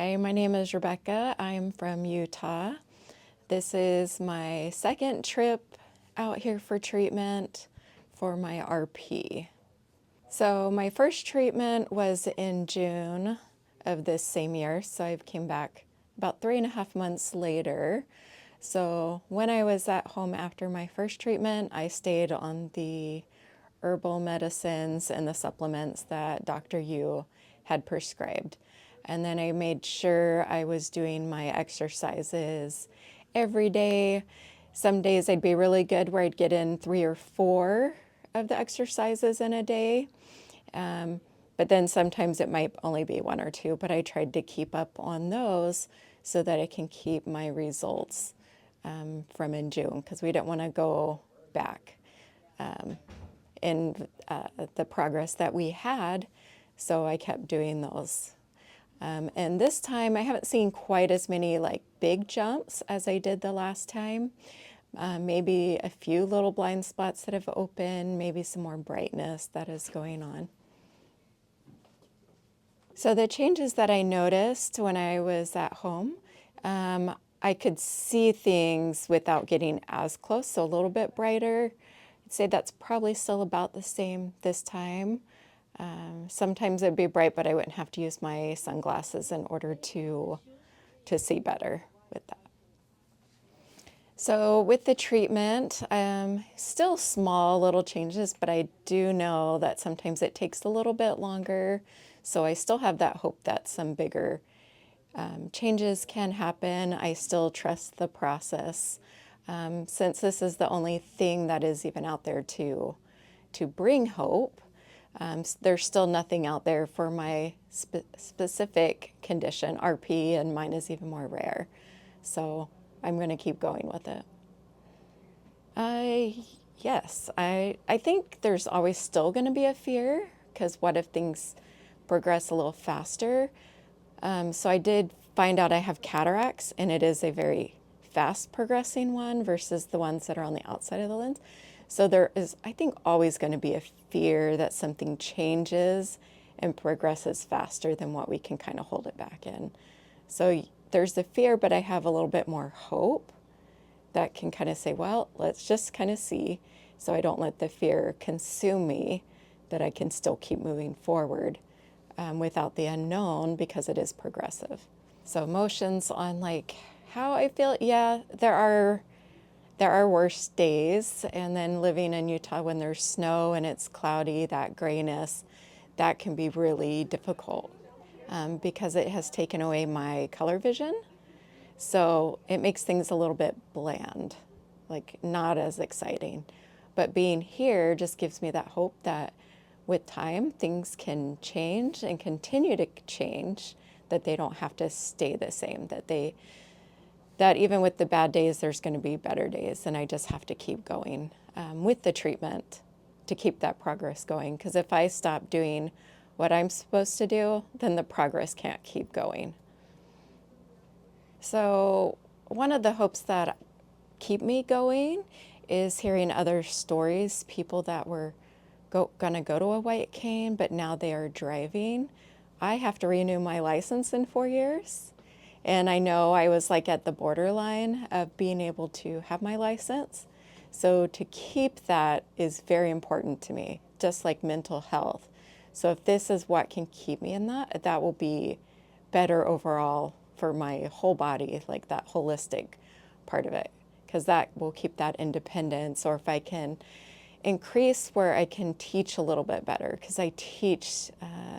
Hi, my name is Rebecca. I'm from Utah. This is my second trip out here for treatment for my RP. So my first treatment was in June of this same year, so I came back about 3.5 months later. So when I was at home after my first treatment, I stayed on the herbal medicines and the supplements that Dr. Yu had prescribed. And then I made sure I was doing my exercises every day. Some days I'd be really good where I'd get in 3 or 4 of the exercises in a day. But then sometimes it might only be 1 or 2, but I tried to keep up on those so that I can keep my results from in June, because we didn't want to go back in the progress that we had. So I kept doing those. And this time I haven't seen quite as many like big jumps as I did the last time. Maybe a few little blind spots that have opened, maybe some more brightness that is going on. So the changes that I noticed when I was at home, I could see things without getting as close, so a little bit brighter. I'd say that's probably still about the same this time. Sometimes it'd be bright, but I wouldn't have to use my sunglasses in order to see better with that. So with the treatment, still small little changes, but I do know that sometimes it takes a little bit longer. So I still have that hope that some bigger changes can happen. I still trust the process. Since this is the only thing that is even out there to bring hope, there's still nothing out there for my specific condition, RP, and mine is even more rare. So I'm going to keep going with it. Yes, I think there's always still going to be a fear, because what if things progress a little faster? So I did find out I have cataracts, and it is a very fast progressing one versus the ones that are on the outside of the lens. So there is, I think, always going to be a fear that something changes and progresses faster than what we can kind of hold it back in. So there's the fear, but I have a little bit more hope that can kind of say, well, let's just kind of see, so I don't let the fear consume me, that I can still keep moving forward without the unknown, because it is progressive. So emotions on like how I feel, yeah, there are worse days, and then living in Utah when there's snow and it's cloudy, that grayness, that can be really difficult because it has taken away my color vision. So it makes things a little bit bland, like not as exciting. But being here just gives me that hope that with time things can change and continue to change, that they don't have to stay the same, that even with the bad days, there's going to be better days, and I just have to keep going with the treatment to keep that progress going. Because if I stop doing what I'm supposed to do, then the progress can't keep going. So one of the hopes that keep me going is hearing other stories, people that were going to go to a white cane, but now they are driving. I have to renew my license in 4 years. And I know I was like at the borderline of being able to have my license. So to keep that is very important to me, just like mental health. So if this is what can keep me in that, that will be better overall for my whole body, like that holistic part of it, because that will keep that independence. Or if I can increase where I can teach a little bit better, because I teach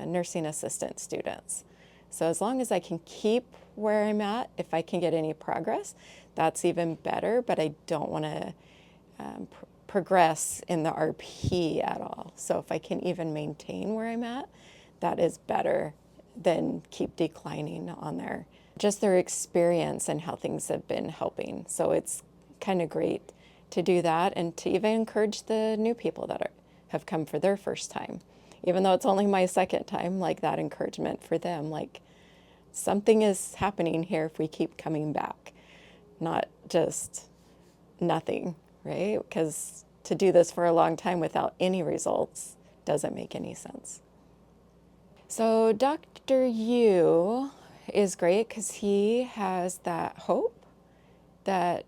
nursing assistant students. So as long as I can keep where I'm at, if I can get any progress, that's even better, but I don't want to progress in the RP at all. So if I can even maintain where I'm at, that is better than keep declining on there. Just their experience and how things have been helping. So it's kind of great to do that, and to even encourage the new people that have come for their first time. Even though it's only my second time, like that encouragement for them, like something is happening here if we keep coming back, not just nothing, right? Because to do this for a long time without any results doesn't make any sense. So Dr. Yu is great because he has that hope that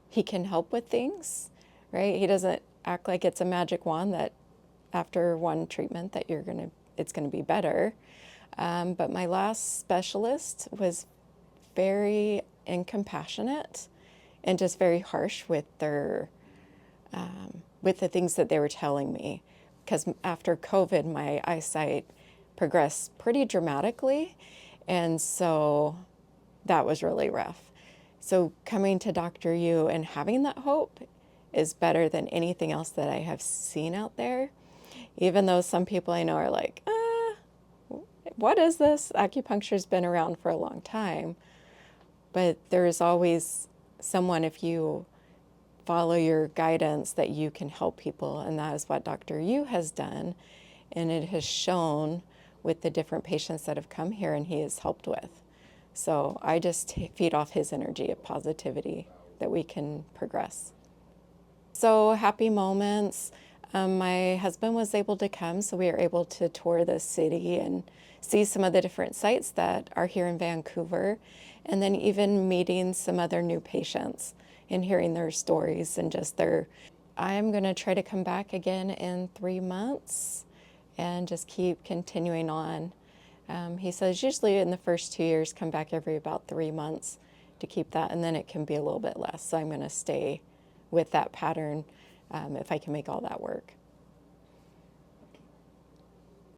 he can help with things, right? He doesn't act like it's a magic wand that after one treatment that it's gonna be better. But my last specialist was very incompassionate and just very harsh with the things that they were telling me. Because after COVID, my eyesight progressed pretty dramatically, and so that was really rough. So coming to Dr. Yu and having that hope is better than anything else that I have seen out there. Even though some people I know are like, what is this? Acupuncture's been around for a long time. But there's always someone, if you follow your guidance, that you can help people. And that is what Dr. Yu has done. And it has shown with the different patients that have come here and he has helped with. So I just feed off his energy of positivity that we can progress. So happy moments. My husband was able to come, so we were able to tour the city and see some of the different sites that are here in Vancouver, and then even meeting some other new patients and hearing their stories and just I'm going to try to come back again in 3 months and just keep continuing on. He says usually in the first 2 years, come back every about 3 months to keep that, and then it can be a little bit less. So I'm going to stay with that pattern if I can make all that work.